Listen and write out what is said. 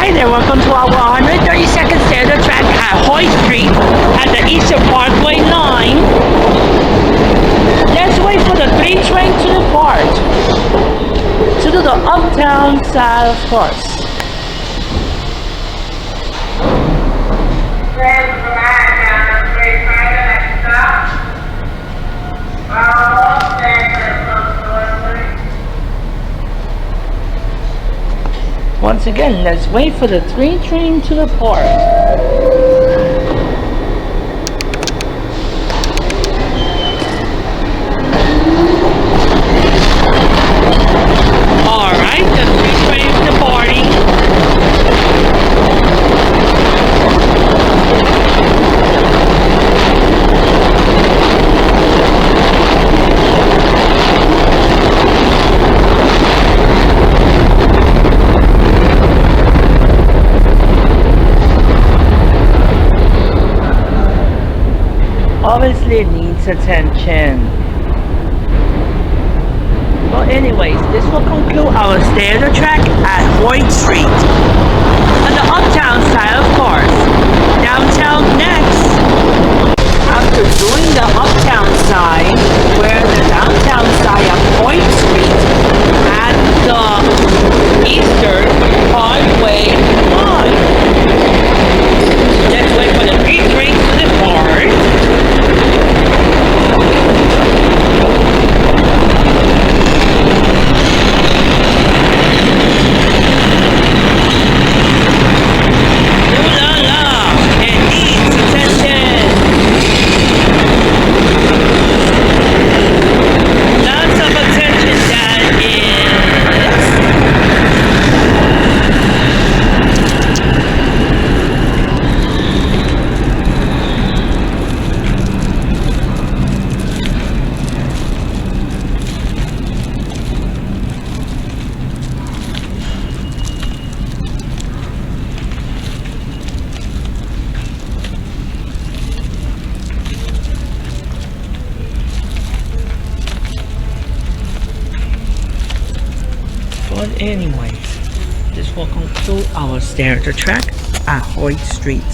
Hi there, welcome to our 132nd Standard Track at Hoyt Street at the Eastern Parkway line. Let's wait for the 3 train to depart to do the uptown side, of course. Once again, let's wait for the 3 train to depart. Alright, the 3 train's departing. Obviously needs attention. Well, anyways, this will conclude our stay on the track at Hoyt Street. On the uptown side, of course. Downtown next. After doing the uptown side, we're the downtown side of Hoyt Street at the Eastern Parkway line. Let's wait for the 3 trains to depart. But anyways, this will conclude our stay on the track at Hoyt Street.